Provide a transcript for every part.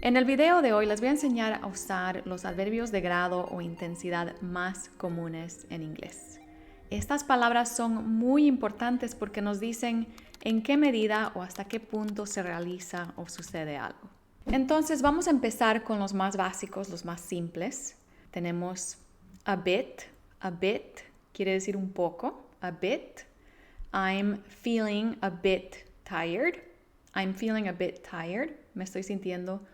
En el video de hoy les voy a enseñar a usar los adverbios de grado o intensidad más comunes en inglés. Estas palabras son muy importantes porque nos dicen en qué medida o hasta qué punto se realiza o sucede algo. Entonces vamos a empezar con los más básicos, los más simples. Tenemos a bit quiere decir un poco, a bit. I'm feeling a bit tired. I'm feeling a bit tired. Me estoy sintiendo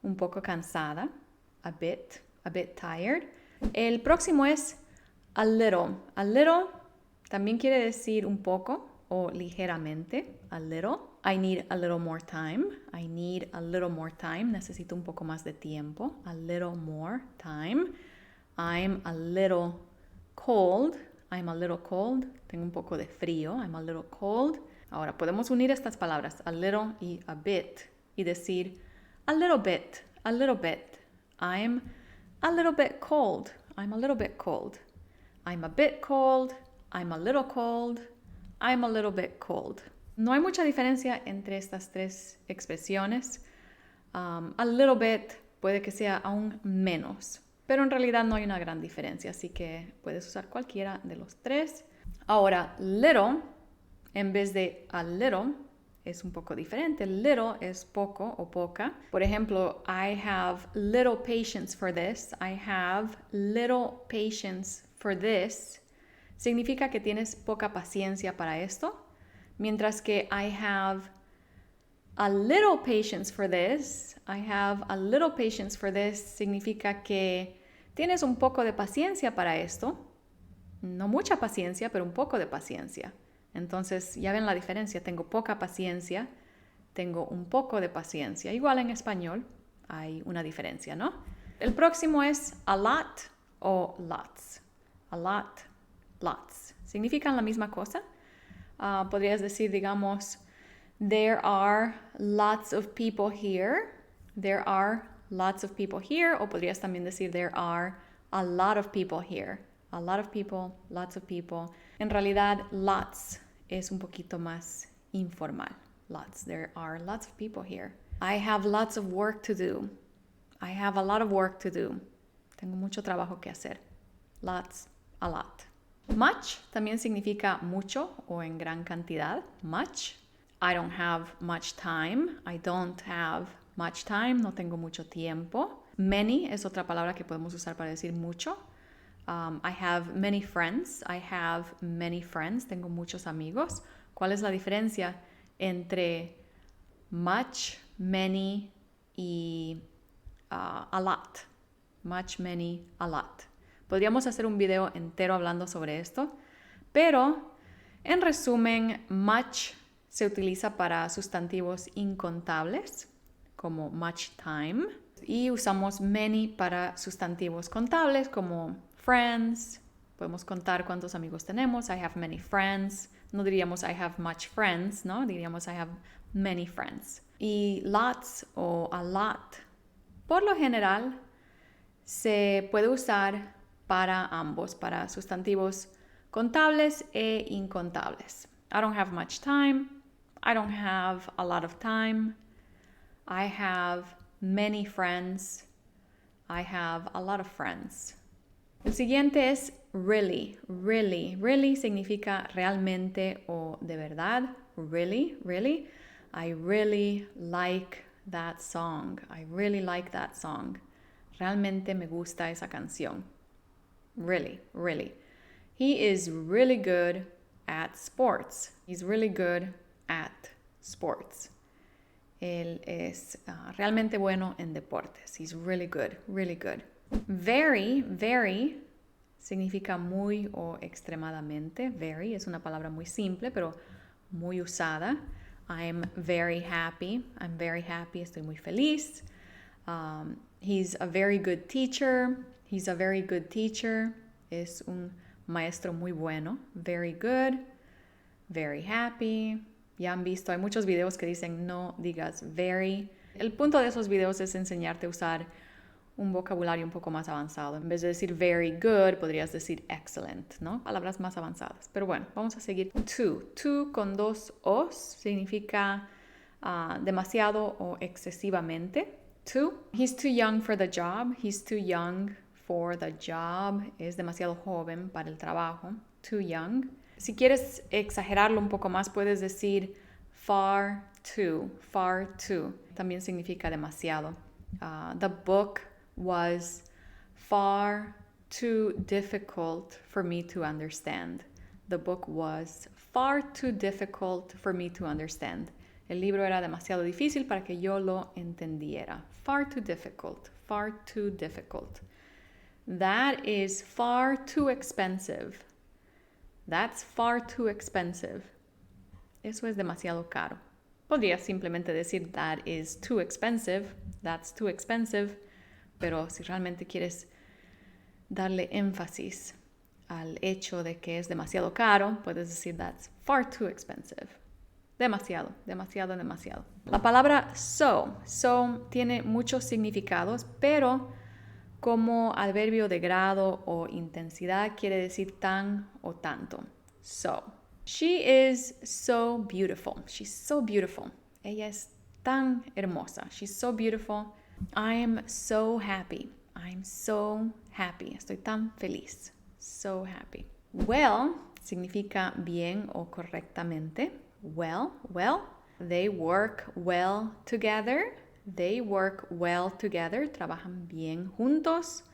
un poco cansada. A bit tired. El próximo es a little. A little también quiere decir un poco o ligeramente. A little. I need a little more time. I need a little more time. Necesito un poco más de tiempo. A little more time. I'm a little cold. I'm a little cold. Tengo un poco de frío. I'm a little cold. Ahora podemos unir estas palabras, a little y a bit, y decir a little bit, a little bit. I'm a little bit cold. I'm a little bit cold. I'm a bit cold. I'm a little cold. I'm a little bit cold. No hay mucha diferencia entre estas tres expresiones. A little bit puede que sea aún menos, pero en realidad no hay una gran diferencia, así que puedes usar cualquiera de los tres. Ahora, little, en vez de a little, es un poco diferente. Little es poco o poca. Por ejemplo, I have little patience for this. I have little patience for this. Significa que tienes poca paciencia para esto. Mientras que I have a little patience for this. I have a little patience for this. Significa que tienes un poco de paciencia para esto. No mucha paciencia, pero un poco de paciencia. Entonces, ya ven la diferencia. Tengo poca paciencia, tengo un poco de paciencia. Igual en español hay una diferencia, ¿no? El próximo es a lot o lots. A lot, lots. ¿Significan la misma cosa? Podrías decir, digamos, there are lots of people here. There are lots of people here. O podrías también decir, there are a lot of people here. A lot of people, lots of people. En realidad, lots es un poquito más informal. Lots. There are lots of people here. I have lots of work to do. I have a lot of work to do. Tengo mucho trabajo que hacer. Lots, a lot. Much también significa mucho o en gran cantidad. Much. I don't have much time. I don't have much time. No tengo mucho tiempo. Many es otra palabra que podemos usar para decir mucho. I have many friends. I have many friends. Tengo muchos amigos. ¿Cuál es la diferencia entre much, many y a lot? Much, many, a lot. Podríamos hacer un video entero hablando sobre esto, pero en resumen, much se utiliza para sustantivos incontables, como much time, y usamos many para sustantivos contables, como friends. Podemos contar cuántos amigos tenemos. I have many friends. No diríamos I have much friends, ¿no? Diríamos I have many friends. Y lots o a lot, por lo general, se puede usar para ambos, para sustantivos contables e incontables. I don't have much time. I don't have a lot of time. I have many friends. I have a lot of friends. El siguiente es really, really. Really significa realmente o de verdad. Really, really. I really like that song. I really like that song. Realmente me gusta esa canción. Really, really. He is really good at sports. He's really good at sports. Él es realmente bueno en deportes. He's really good, really good. Very, very significa muy o extremadamente. Very es una palabra muy simple, pero muy usada. I'm very happy. I'm very happy. Estoy muy feliz. He's a very good teacher. He's a very good teacher. Es un maestro muy bueno. Very good. Very happy. Ya han visto, hay muchos videos que dicen no digas very. El punto de esos videos es enseñarte a usar un vocabulario un poco más avanzado. En vez de decir very good, podrías decir excellent, ¿no? Palabras más avanzadas. Pero bueno, vamos a seguir. To con dos os significa demasiado o excesivamente. Too. He's too young for the job. He's too young for the job. Es demasiado joven para el trabajo. Too young. Si quieres exagerarlo un poco más, puedes decir far too. Far too. También significa demasiado. The book was far too difficult for me to understand. The book was far too difficult for me to understand. El libro era demasiado difícil para que yo lo entendiera. Far too difficult. Far too difficult. That is far too expensive. That's far too expensive. Eso es demasiado caro. Podría simplemente decir that is too expensive. That's too expensive. Pero si realmente quieres darle énfasis al hecho de que es demasiado caro, puedes decir that's far too expensive. Demasiado, demasiado, demasiado. La palabra so tiene muchos significados, pero como adverbio de grado o intensidad quiere decir tan o tanto. So, she is so beautiful. She's so beautiful. Ella es tan hermosa. She's so beautiful. I'm so happy. I'm so happy. Estoy tan feliz. So happy. Well significa bien o correctamente. Well, they work well together. They work well together. Trabajan bien juntos.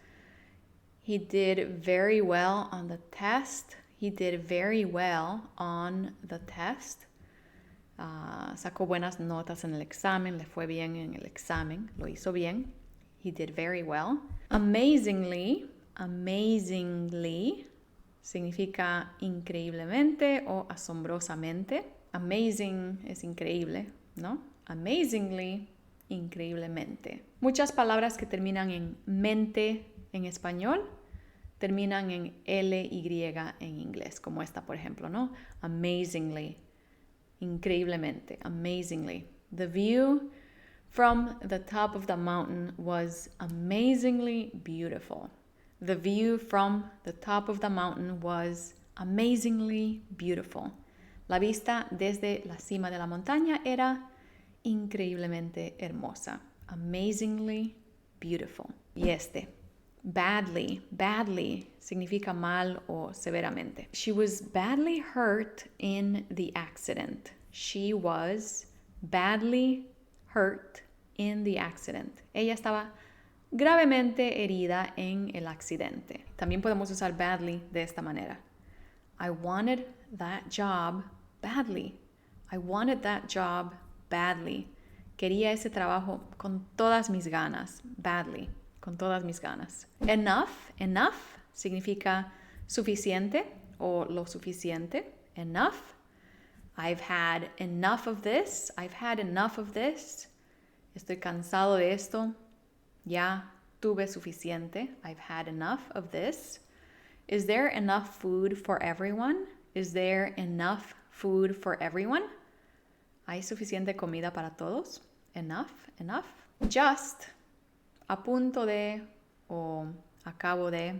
He did very well on the test. He did very well on the test. Sacó buenas notas en el examen. Le fue bien en el examen. Lo hizo bien. He did very well. Amazingly significa increíblemente o asombrosamente. Amazing es increíble, ¿no? Amazingly, increíblemente. Muchas palabras que terminan en mente en español terminan en ly en inglés, como esta, por ejemplo, ¿no? Amazingly, increíblemente, amazingly. The view from the top of the mountain was amazingly beautiful. The view from the top of the mountain was amazingly beautiful. La vista desde la cima de la montaña era increíblemente hermosa. Amazingly beautiful. Y badly significa mal o severamente. She was badly hurt in the accident. She was badly hurt in the accident. Ella estaba gravemente herida en el accidente. También podemos usar badly de esta manera. I wanted that job badly. I wanted that job badly. Quería ese trabajo con todas mis ganas. Badly. Con todas mis ganas. Enough significa suficiente o lo suficiente. Enough. I've had enough of this. I've had enough of this. Estoy cansado de esto. Ya tuve suficiente. I've had enough of this. Is there enough food for everyone? Is there enough food for everyone? ¿Hay suficiente comida para todos? Enough. Just, a punto de o acabo de.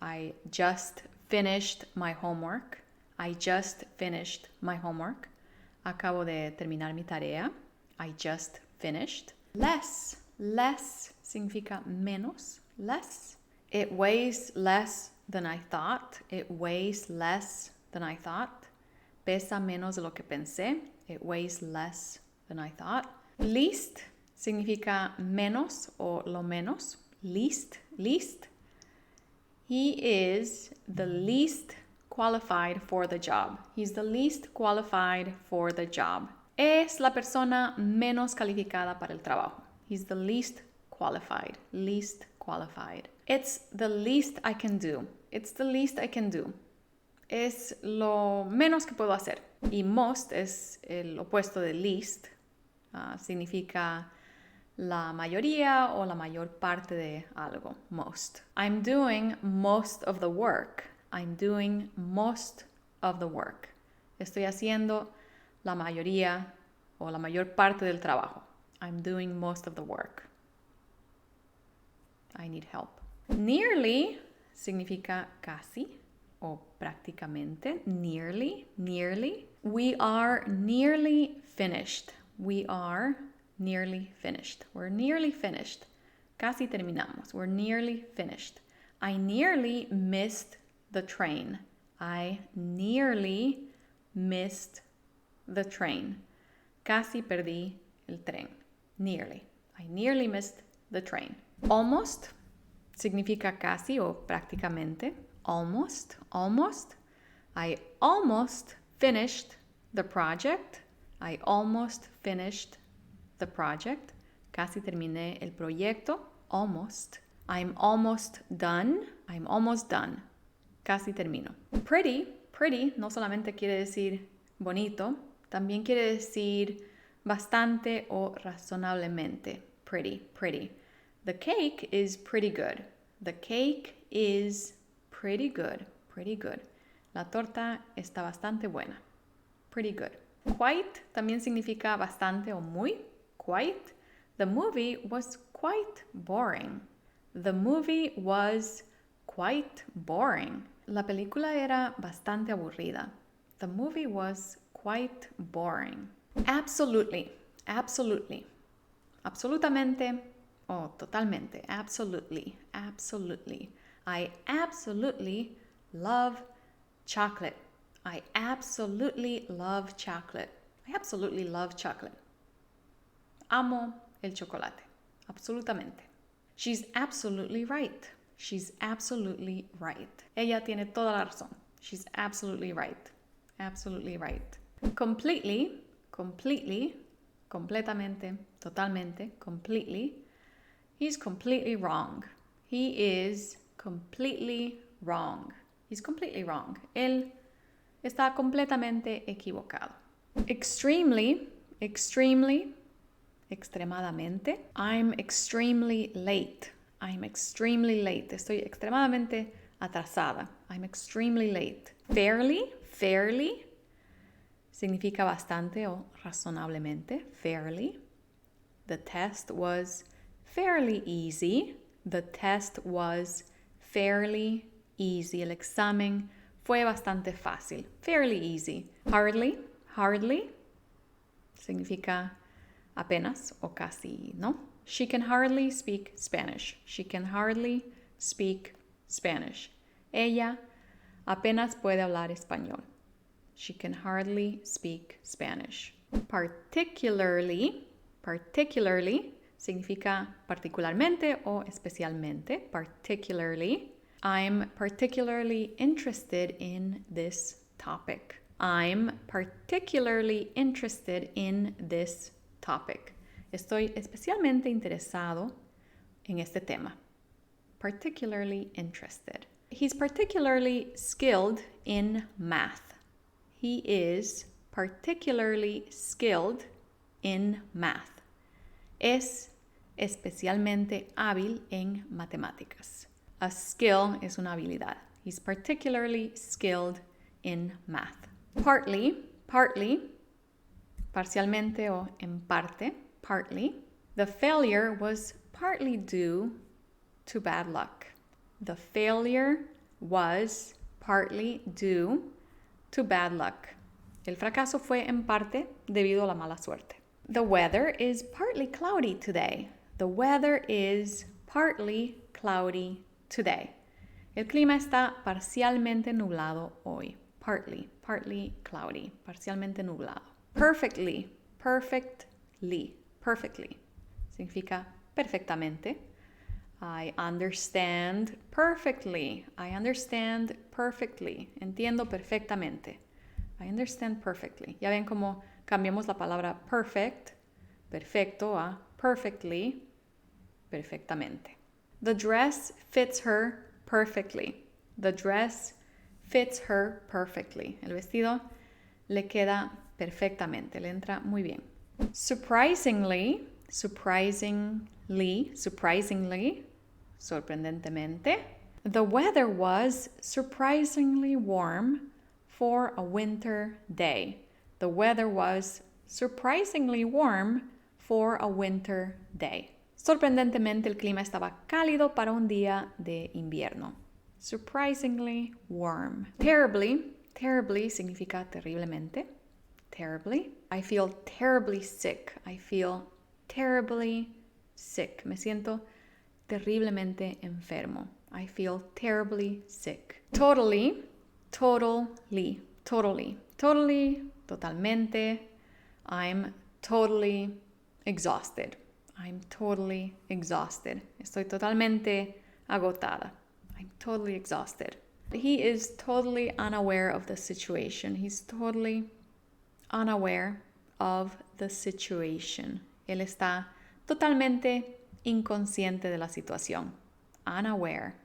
I just finished my homework. I just finished my homework. Acabo de terminar mi tarea. I just finished. Less significa menos. Less. It weighs less than I thought. It weighs less than I thought. Pesa menos de lo que pensé. It weighs less than I thought. Least significa menos o lo menos. Least. He is the least qualified for the job. He's the least qualified for the job. Es la persona menos calificada para el trabajo. He's the least qualified. Least qualified. It's the least I can do. It's the least I can do. Es lo menos que puedo hacer. Y most es el opuesto de least. Significa la mayoría o la mayor parte de algo. Most. I'm doing most of the work. I'm doing most of the work. Estoy haciendo la mayoría o la mayor parte del trabajo. I'm doing most of the work. I need help. Nearly significa casi o prácticamente. Nearly. We are nearly finished. We are nearly finished. We're nearly finished. Casi terminamos. We're nearly finished. I nearly missed the train. I nearly missed the train. Casi perdí el tren. Nearly. I nearly missed the train. Almost significa casi o prácticamente. Almost, almost. I almost finished the project. I almost finished the project. Casi terminé el proyecto. Almost. I'm almost done. I'm almost done. Casi termino. Pretty, pretty no solamente quiere decir bonito, también quiere decir bastante o razonablemente. Pretty, pretty. The cake is pretty good. The cake is pretty good. Pretty good. La torta está bastante buena. Pretty good. Quite también significa bastante o muy. Quite. The movie was quite boring. The movie was quite boring. La película era bastante aburrida. The movie was quite boring. Absolutely. Absolutely. Absolutamente o totalmente. Absolutely. Absolutely. I absolutely love chocolate. I absolutely love chocolate. I absolutely love chocolate. Amo el chocolate. Absolutamente. She's absolutely right. She's absolutely right. Ella tiene toda la razón. She's absolutely right. Absolutely right. Completely, completely, completamente, totalmente, completely. He's completely wrong. He is completely wrong. He's completely wrong. Él está completamente equivocado. Extremely, extremely, extremadamente. I'm extremely late. I'm extremely late. Estoy extremadamente atrasada. I'm extremely late. Fairly, fairly, significa bastante o razonablemente. Fairly. The test was fairly easy. The test was fairly easy. El examen fue bastante fácil. Fairly easy. Hardly, hardly, significa apenas o casi, ¿no? She can hardly speak Spanish. She can hardly speak Spanish. Ella apenas puede hablar español. She can hardly speak Spanish. Particularly, particularly, significa particularmente o especialmente. Particularly. I'm particularly interested in this topic. I'm particularly interested in this topic. Estoy especialmente interesado en este tema. Particularly interested. He's particularly skilled in math. He is particularly skilled in math. Es especialmente hábil en matemáticas. A skill es una habilidad. He's particularly skilled in math. Partly, partly, parcialmente o en parte, partly. The failure was partly due to bad luck. The failure was partly due to bad luck. El fracaso fue en parte debido a la mala suerte. The weather is partly cloudy today. The weather is partly cloudy today. El clima está parcialmente nublado hoy. Partly cloudy, parcialmente nublado. Perfectly, perfectly, perfectly. Significa perfectamente. I understand perfectly. I understand perfectly. Entiendo perfectamente. I understand perfectly. Ya ven cómo cambiamos la palabra perfect, perfecto, a perfectly, perfectamente. The dress fits her perfectly. The dress fits her perfectly. El vestido le queda perfectamente, le entra muy bien. Surprisingly, sorprendentemente, the weather was surprisingly warm for a winter day. The weather was surprisingly warm for a winter day. Sorprendentemente, el clima estaba cálido para un día de invierno. Surprisingly warm. Terribly significa terriblemente. Terribly. I feel terribly sick. I feel terribly sick. Me siento terriblemente enfermo. I feel terribly sick. Totally, totalmente. I'm totally exhausted. Estoy totalmente agotada. I'm totally exhausted. He is totally unaware of the situation. He's totally unaware of the situation. Él está totalmente inconsciente de la situación. Unaware,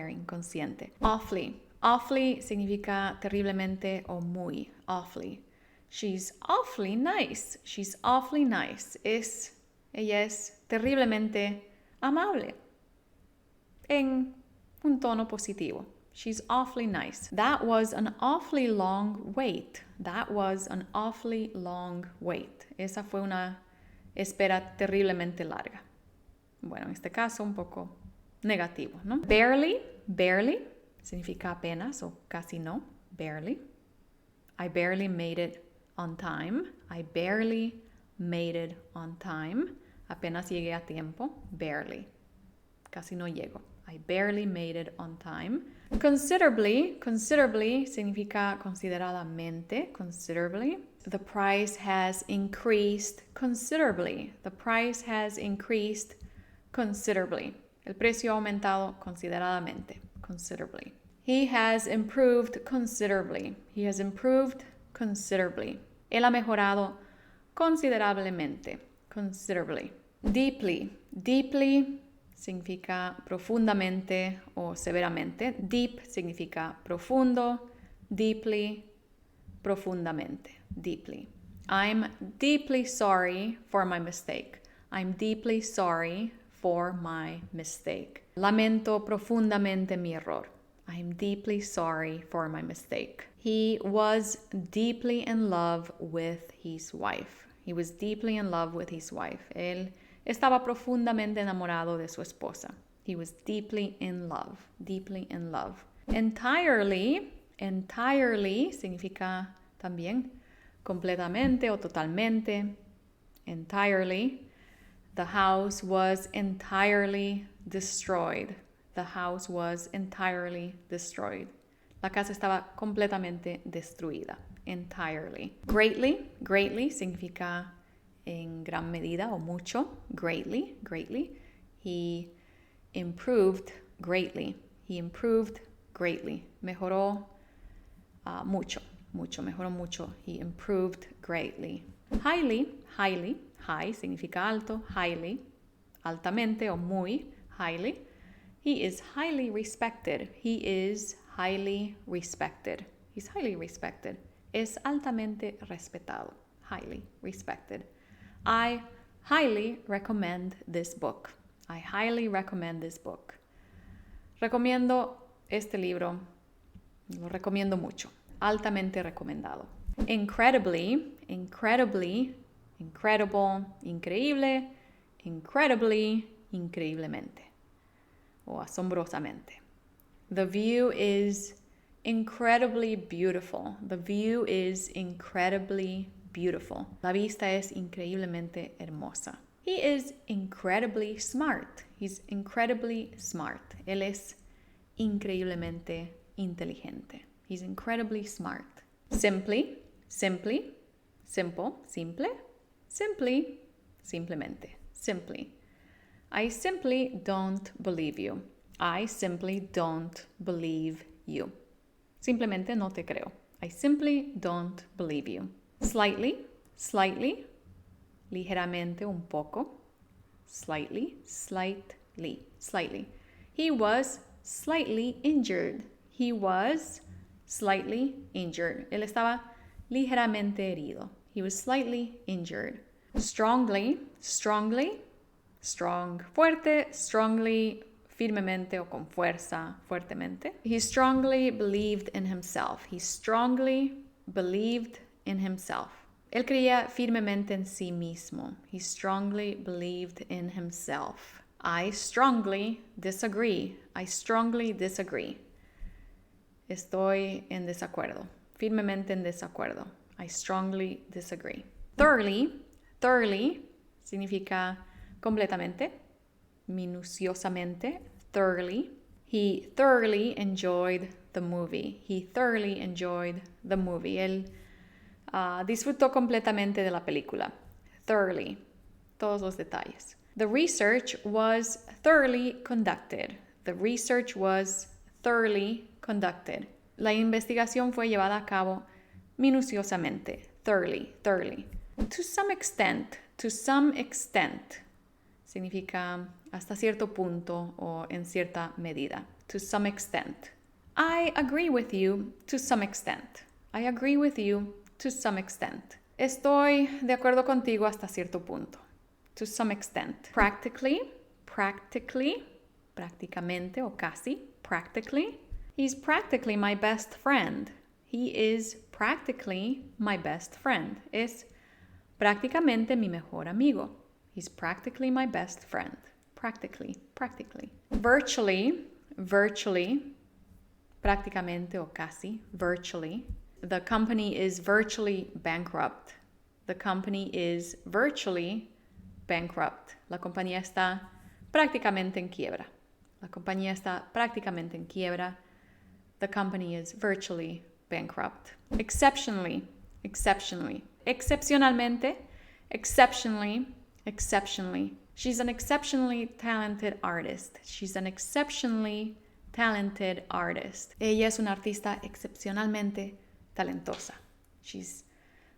inconsciente. Awfully significa terriblemente o muy. Awfully. She's awfully nice. Ella es terriblemente amable. En un tono positivo. She's awfully nice. That was an awfully long wait. Esa fue una espera terriblemente larga. Bueno, en este caso un poco negativo, ¿no? Barely significa apenas o casi no. Barely. I barely made it on time. Apenas llegué a tiempo. Barely. Casi no llego. I barely made it on time. Considerably significa consideradamente. Considerably. The price has increased considerably. El precio ha aumentado consideradamente. Considerably. He has improved considerably. Él ha mejorado considerablemente. Considerably. Deeply significa profundamente o severamente. Deep significa profundo. Deeply, profundamente. Deeply. I'm deeply sorry for my mistake. Lamento profundamente mi error. I'm deeply sorry for my mistake. He was deeply in love with his wife. Él estaba profundamente enamorado de su esposa. He was deeply in love. Entirely significa también completamente o totalmente. Entirely. The house was entirely destroyed. La casa estaba completamente destruida. Entirely. Greatly significa en gran medida o mucho. Greatly. He improved greatly. Mejoró mucho. Mejoró mucho. He improved greatly. Highly. High significa alto. Highly. Altamente o muy. Highly. He is highly respected. He's highly respected. Es altamente respetado. Highly respected. I highly recommend this book. Recomiendo este libro. Lo recomiendo mucho. Altamente recomendado. Incredibly, incredible, increíble, increíblemente o asombrosamente. The view is incredibly beautiful. La vista es increíblemente hermosa. He is incredibly smart. Él es increíblemente inteligente. He's incredibly smart. Simple, simplemente. I simply don't believe you. Simplemente no te creo. I simply don't believe you. Slightly, ligeramente, un poco. Slightly. He was slightly injured. Él estaba ligeramente herido. He was slightly injured. Strongly, fuerte, strongly, firmemente o con fuerza, fuertemente. He strongly believed in himself. Él creía firmemente en sí mismo. He strongly believed in himself. I strongly disagree. Estoy en desacuerdo. Firmemente en desacuerdo. I strongly disagree. Thoroughly significa completamente, minuciosamente, thoroughly. He thoroughly enjoyed the movie. He thoroughly enjoyed the movie. Él disfrutó completamente de la película. Thoroughly. Todos los detalles. The research was thoroughly conducted. The research was thoroughly conducted. La investigación fue llevada a cabo minuciosamente. Thoroughly. To some extent. Significa hasta cierto punto o en cierta medida. To some extent. I agree with you to some extent. I agree with you to some extent. Estoy de acuerdo contigo hasta cierto punto. To some extent. Practically, prácticamente o casi, practically. He's practically my best friend. He is practically my best friend. Es prácticamente mi mejor amigo. He's practically my best friend. Practically. Virtually, prácticamente o casi, virtually. The company is virtually bankrupt. The company is virtually bankrupt. La compañía está prácticamente en quiebra. La compañía está prácticamente en quiebra. The company is virtually bankrupt. Exceptionally. Excepcionalmente. Exceptionally. She's an exceptionally talented artist. Ella es una artista excepcionalmente talentosa. She's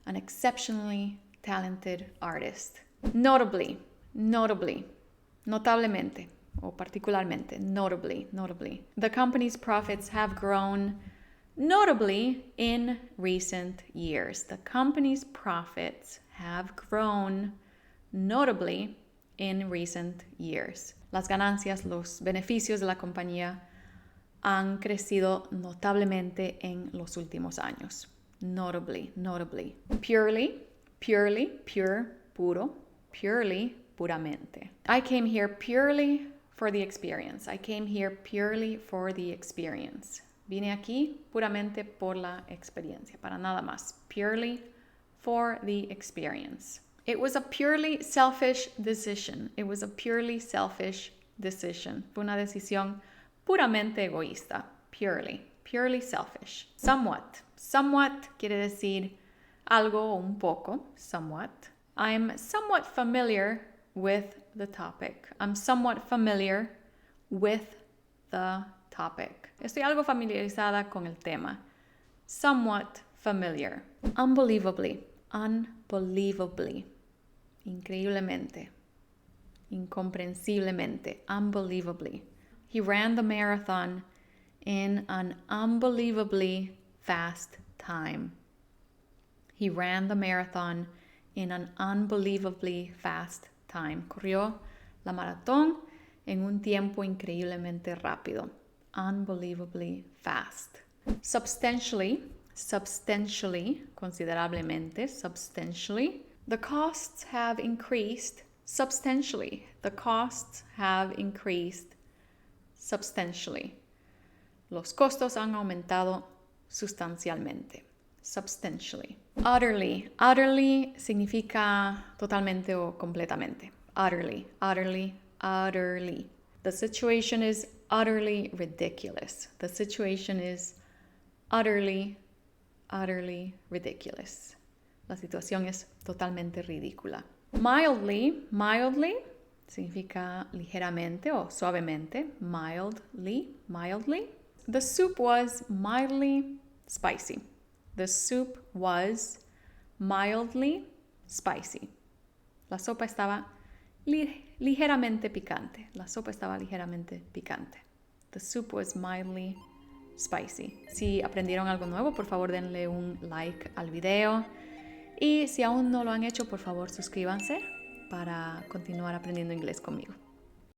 an exceptionally talented artist. Notably. Notablemente o particularmente. Notably. The company's profits have grown notably in recent years. The company's profits have grown notably in recent years. Las ganancias, los beneficios de la compañía han crecido notablemente en los últimos años. Notably. Pure, puro. Purely, puramente. I came here purely for the experience. Vine aquí puramente por la experiencia, para nada más. Purely for the experience. It was a purely selfish decision. Fue una decisión puramente egoísta. Purely selfish. Somewhat quiere decir algo o un poco. Somewhat. I'm somewhat familiar with the topic. Estoy algo familiarizada con el tema. Somewhat familiar. Unbelievably. Increíblemente. Incomprensiblemente. Unbelievably. He ran the marathon in an unbelievably fast time. Corrió la maratón en un tiempo increíblemente rápido. Unbelievably fast. Substantially, considerablemente, substantially. The costs have increased substantially. Los costos han aumentado sustancialmente. Substantially. Utterly significa totalmente o completamente. Utterly. The situation is utterly ridiculous. La situación es totalmente ridícula. Mildly significa ligeramente o suavemente. Mildly. The soup was mildly spicy. La sopa estaba ligeramente picante. The soup was mildly spicy. Si aprendieron algo nuevo, por favor denle un like al video. Y si aún no lo han hecho, por favor suscríbanse para continuar aprendiendo inglés conmigo.